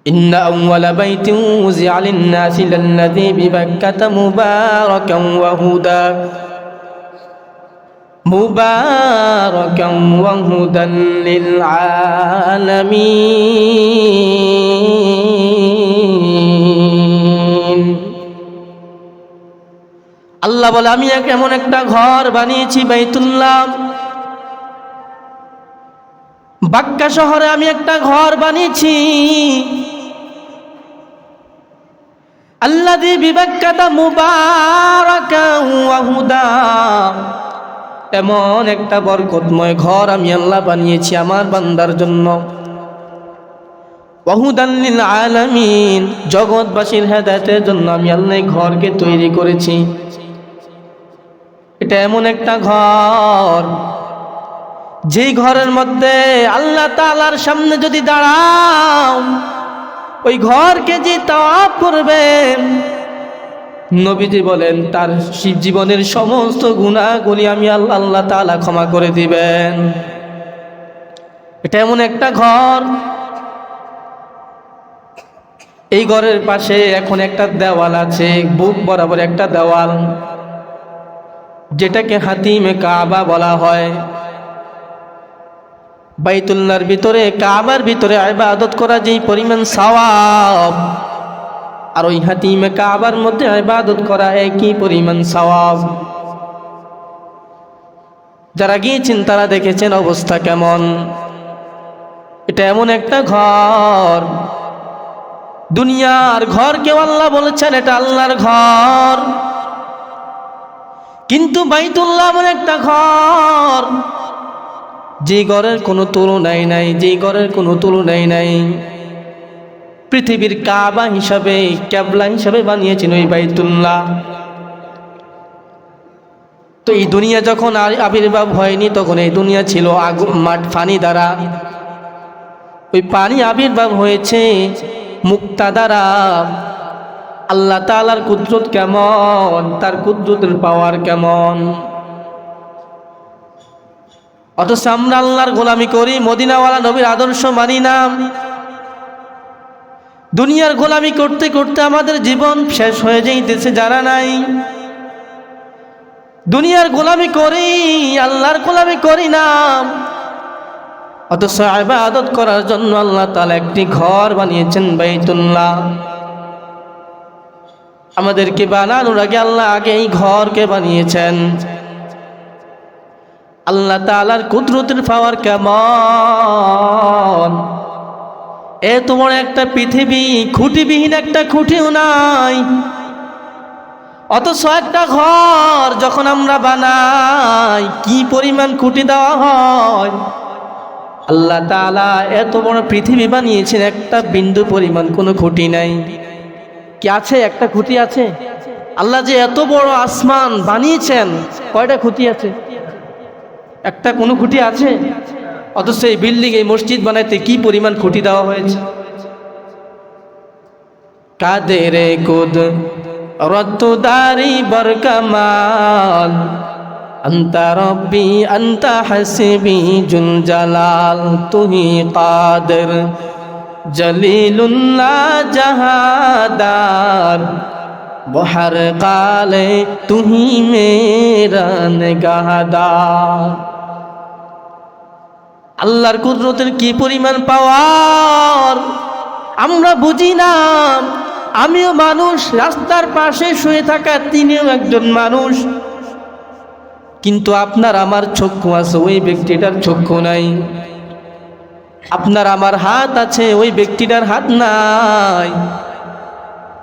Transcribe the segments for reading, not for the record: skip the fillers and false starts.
إن أول بيت وزع للناس للذي ببكة مباركا وهدى للعالمين। আল্লাহ বলে আমি এমন একটা ঘর বানিয়েছি বাইতুল্লাহ, বাক্কা শহরে আমি একটা ঘর বানিয়েছি। আল্লাযী বিবাক্কাতা মুবারাকান ওয়া হুদা, এমন একটা বরকতময় ঘর আমি আল্লাহ বানিয়েছি আমার বান্দার জন্য। ওয়া হুদান লিল আলামিন, জগৎবাসীর হেদায়েতের জন্য আমি আল্লাহ এই ঘরকে তৈরি করেছি। এটা এমন একটা ঘর, যেই ঘরের মধ্যে আল্লাহ তাআলার সামনে যদি দাঁড়াও, ওই ঘরকে যে তাওয়াফ করবে, নবীজি বলেন তার জীবনের সমস্ত গুনাহগুলি আমি আল্লাহ তাআলা ক্ষমা করে দিবেন। এটা এমন একটা ঘর, এই ঘরের পাশে এখন একটা দেওয়াল আছে, বুক বরাবর একটা দেওয়াল, যেটাকে হাতিমে কাবা বলা হয়। বাইতুল্লাহর ভিতরে, কাবার ভিতরে ইবাদত করা যেই পরিমাণ সওয়াব, আর ওই হাতিমে কাবার মধ্যে ইবাদত করা একই পরিমাণ সওয়াব। যারা গিয়েছেন তারা দেখেছেন অবস্থা কেমন। এটা এমন একটা ঘর, দুনিয়ার ঘর কেউ আল্লাহ বলেছেন এটা আল্লাহর ঘর, কিন্তু বাইতুল্লাহ এমন একটা ঘর যে ঘরের কোনো তুলনাই নাই, যে ঘরের কোনো তুলনাই নাই। পৃথিবীর কাবা হিসাবে, কিবলা হিসাবে বানিয়েছেন ওই বাইতুল্লাহ। তো এই দুনিয়া যখন আবির্ভাব হয়নি, তখন এই দুনিয়া ছিল মাঠ পানি দ্বারা। ওই পানি আবির্ভাব হয়েছে মুক্তা দ্বারা। আল্লাহ তাআলার কুদরত কেমন, তার কুদরতের পাওয়ার কেমন। অথচ আমরা আল্লাহর গোলামি করি, মদিনাওয়ালা নবীর আদর্শ মানি না। দুনিয়ার গোলামি করতে করতে আমাদের জীবন শেষ হয়ে যাইতেছে জানা নাই। দুনিয়ার গোলামি করি, আল্লাহর গোলামি করি না। অথচ ইবাদত করার জন্য আল্লাহ তাআলা একটি ঘর বানিয়েছেন বাইতুল্লাহ। আমাদেরকে বানানোর আগে আল্লাহ আগে এই ঘরকে বানিয়েছেন। আল্লাহ তাআলার কুদরতের পাওয়ার কেমন। এত বড় একটা পৃথিবী, খুঁটিবিহীন একটা খুঁটিও নাই, অথচ একটা ঘর যখন আমরা বানাই কি পরিমাণ খুঁটি দেওয়া হয়। আল্লাহ তাআলা এত বড় পৃথিবী বানিয়েছেন, একটা বিন্দু পরিমাণ কোনো খুঁটি নাই। কি আছে? একটা খুঁটি আছে? আল্লাহ যে এত বড় আসমান বানিয়েছেন, কয়টা খুঁটি আছে? একটা কোনো খুঁটি আছে? অথচ এই বিল্ডিং, এই মসজিদ বানাইতে কি পরিমাণ খুঁটি দেওয়া হয়েছে। কাদেরে কুদ রদ্দুদারি বরকামাল, আন্তা রব্বি আন্তা হাসিবি জুল জালাল, তুহি কাদের জলিলুল্লাহ জাহাদার, বহর কালে তুহি মেরা নিগাহদার। আল্লাহর কুদরতের কি পরিমাণ পাওয়ার আমরা বুঝি না। আমিও মানুষ, রাস্তার পাশে শুয়ে থাকা তিনিও একজন মানুষ, কিন্তু আপনার আমার চক্ষু আছে, ওই ব্যক্তিটার চক্ষু নাই। আপনার আমার হাত আছে, ওই ব্যক্তিটার হাত নাই।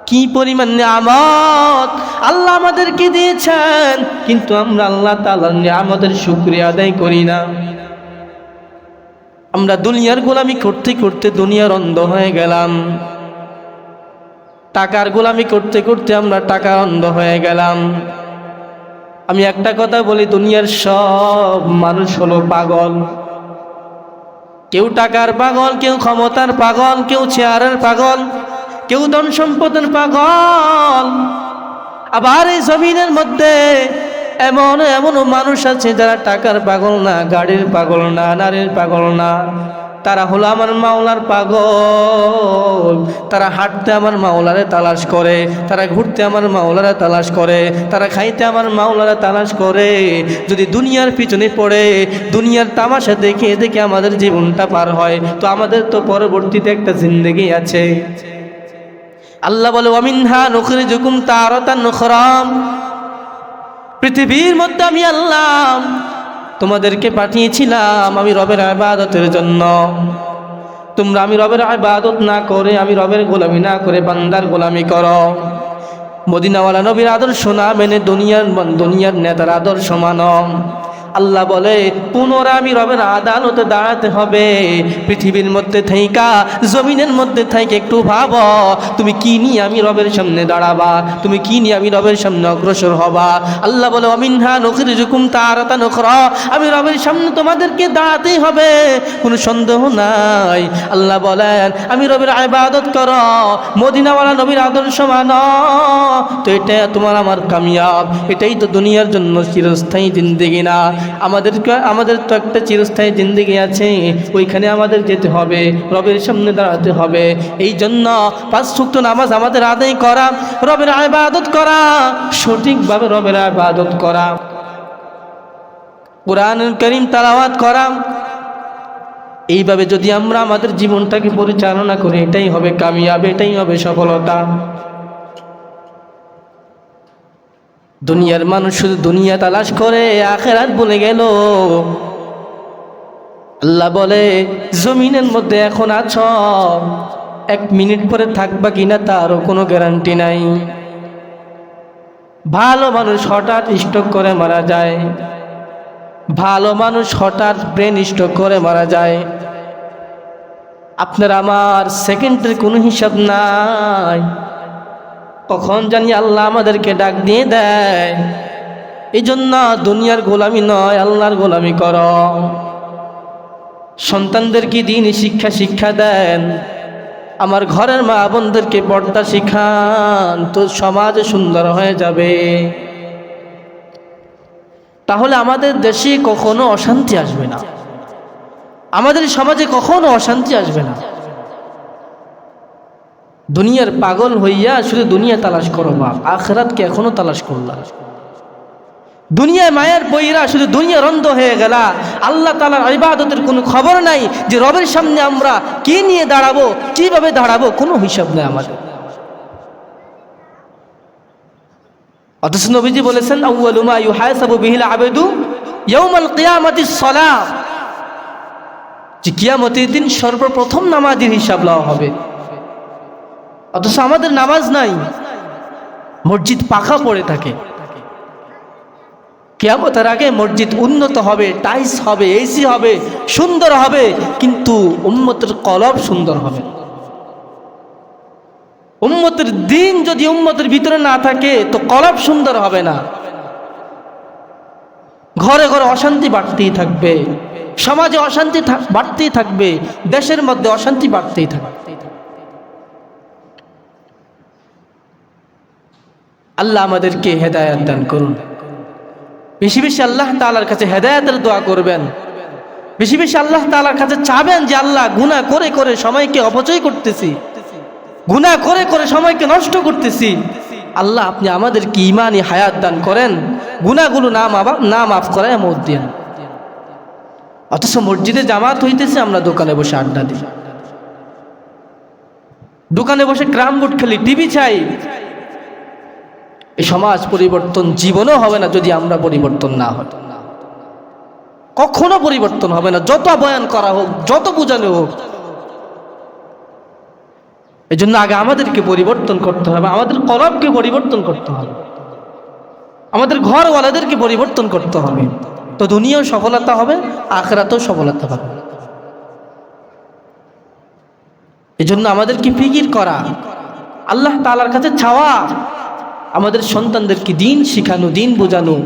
কি পরিমাণ নিয়ামত আল্লাহ আমাদেরকে দিয়েছেন, কিন্তু আমরা আল্লাহ তাআলার নিয়ামতের শুকরিয়া আদায় করি না। আমরা দুনিয়ার গোলামি করতে করতে দুনিয়ার অন্ধ হয়ে গেলাম। টাকার গোলামি করতে করতে আমরা টাকার অন্ধ হয়ে গেলাম। আমি একটা কথা বলি, দুনিয়ার সব মানুষ হলো পাগল। কেউ টাকার পাগল, কেউ ক্ষমতার পাগল, কেউ চেয়ারের পাগল, কেউ ধন সম্পদের পাগল। আবার এই জমিনের মধ্যে এমন মানুষ আছে যারা টাকার পাগল না, গাড়ির পাগল না, নারীর পাগল না, তারা হলো আমার মাওলার পাগল। তারা হাঁটতে আমার মাওলারে তালাশ করে, তারা ঘুরতে আমার মাওলারে তালাশ করে, তারা খাইতে আমার মাওলারে তালাশ করে। যদি দুনিয়ার পিছনে পড়ে, দুনিয়ার তামাশা দেখে দেখে আমাদের জীবনটা পার হয়, তো আমাদের তো পরবর্তীতে একটা জিন্দেগি আছে। আল্লাহ বলে ওয়ামিনহা নুখরিজুকুম তারাতান উখরা, পৃথিবীর মধ্যে আমি আল্লাহ তোমাদেরকে পাঠিয়েছিলাম আমি রবের ইবাদতের জন্য। তোমরা আমি রবের ইবাদত না করে, আমি রবের গোলামি না করে বান্দার গোলামি করো। মদিনাওয়ালা নবীর আদর্শ না মেনে দুনিয়ার নেতার আদর্শ মানো। আল্লাহ বলে পুনরায় আমি রবের আদালতে দাঁড়াতে হবে। পৃথিবীর মধ্যে থাইকা, জমিনের মধ্যে থাইকা একটু ভাবো, তুমি কি নিয়ে আমি রবের সামনে দাঁড়াবা, তুমি কি নিয়ে আমি রবের সামনে অগ্রসর হবা। আল্লাহ বলে ওয়ামিনহা নুখরিজুকুম তারাতান উখরা, আমি রবের সামনে তোমাদেরকে দাঁড়াতেই হবে, কোনো সন্দেহ নাই। আল্লাহ বলেন আমি রবের ইবাদত করো, মদিনাওয়ালা নবীর আদর্শ মানো, তো এটা তোমার আমার কামিয়াব। এটাই তো দুনিয়ার জন্য চিরস্থায়ী জিন্দেগি না। আমাদের তো একটা চিরস্থায়ী জিন্দেগি আছে, ওইখানে আমাদের যেতে হবে, রবের সামনে দাঁড়াতে হবে। এই জন্য 5 ওয়াক্ত নামাজ আমাদের আদায় করা, রবের ইবাদত করা, সঠিকভাবে রবের ইবাদত করা, কুরআনুল কারীম তেলাওয়াত করা। এইভাবে যদি আমরা আমাদের জীবনটাকে পরিচালনা করি, এটাই হবে কামিয়াব, এটাই হবে সফলতা। দুনিয়ার মানুষ শুধু দুনিয়া তালাশ করে, আখিরাত ভুলে গেল। আল্লাহ বলে জমিনের মধ্যে এখন আছো, 1 মিনিট পরে থাকবা কিনা তারও কোনো গ্যারান্টি নাই। ভালো মানুষ হঠাৎ স্ট্রোক করে মারা যায়, ভালো মানুষ হঠাৎ ব্রেন স্ট্রোক করে মারা যায়। আপনার আমার সেকেন্ডের কোনো হিসাব নাই, কখন জানি আল্লাহ আমাদেরকে ডাক দিয়ে দেয়। এই জন্য দুনিয়ার গোলামি নয়, আল্লাহর গোলামি করো। সন্তানদেরকে দিনই শিক্ষা দেন, আমার ঘরের মা বোনদেরকে পর্দা শিখান, তো সমাজ সুন্দর হয়ে যাবে। তাহলে আমাদের দেশে কখনো অশান্তি আসবে না, আমাদের সমাজে কখনো অশান্তি আসবে না। দুনিয়ার পাগল হইয়া শুধু দুনিয়া তালাশ করো বাপ, আখিরাতকে এখনো তালাশ করলা। দুনিয়ায় মায়ের বইরা শুধু দুনিয়ার অন্ধ হয়ে গেলা, আল্লাহ তাআলার ইবাদতের কোনো খবর নাই, যে রবের সামনে আমরা কি নিয়ে দাঁড়াবো, কিভাবে দাঁড়াবো, কোনো হিসাব নেই আমাদের। অথচ নবীজি বলেছেন আউয়ালু মা ইউহাসাবু বিহিল আবদু ইয়াউমাল কিয়ামাতিস সালাহ, যে কিয়ামতের দিন সর্বপ্রথম নামাজের হিসাব লওয়া হবে। অথচ আমাদের নামাজ নাই, মসজিদ পাখা পড়ে থাকে। কিয়ামতের আগে মসজিদ উন্নত হবে, টাইলস হবে, এসি হবে, সুন্দর হবে, কিন্তু উম্মতের কলব সুন্দর হবে। উম্মতের দিন যদি উম্মতের ভিতরে না থাকে, তো কলব সুন্দর হবে না। ঘরে ঘরে অশান্তি বাড়তেই থাকবে, সমাজে অশান্তি বাড়তেই থাকবে, দেশের মধ্যে অশান্তি বাড়তেই থাকবে। আল্লাহ আমাদেরকে হেদায়েত দান করুন। বেশি বেশি আল্লাহ তাআলার কাছে হেদায়েতের দোয়া করবেন, বেশি বেশি আল্লাহ তাআলার কাছে চাবেন যে আল্লাহ গুনাহ করে করে সময়কে অপচয় করতেছি, গুনাহ করে করে সময়কে নষ্ট করতেছি, আল্লাহ আপনি আমাদেরকে ঈমানি হায়াত দান করেন, গুনাহগুলো না মাফ করায় মত দেন। অথচ মসজিদে জামাত হইতেছে, আমরা দোকানে বসে আড্ডা দিই, দোকানে বসে ক্রাম বোর্ড খেলি, টিভি চাই। এই সমাজ পরিবর্তন জীবনও হবে না যদি আমরা পরিবর্তন না হই, কখনো পরিবর্তন হবে না, যত বয়ান করা হোক, যত বোঝানো হোক। এই জন্য আগে আমাদেরকে পরিবর্তন করতে হবে, আমাদের কলবকে পরিবর্তন করতে হবে, আমাদের ঘরওয়ালাদেরকে পরিবর্তন করতে হবে, তো দুনিয়াও সফলতা হবে, আখিরাতেও সফলতা হবে। এই জন্য আমাদেরকে ফিকির করা, আল্লাহ তাআলার কাছে চাওয়া, আমাদের সন্তানদেরকে দিন শিখানো, দিন বোঝানো।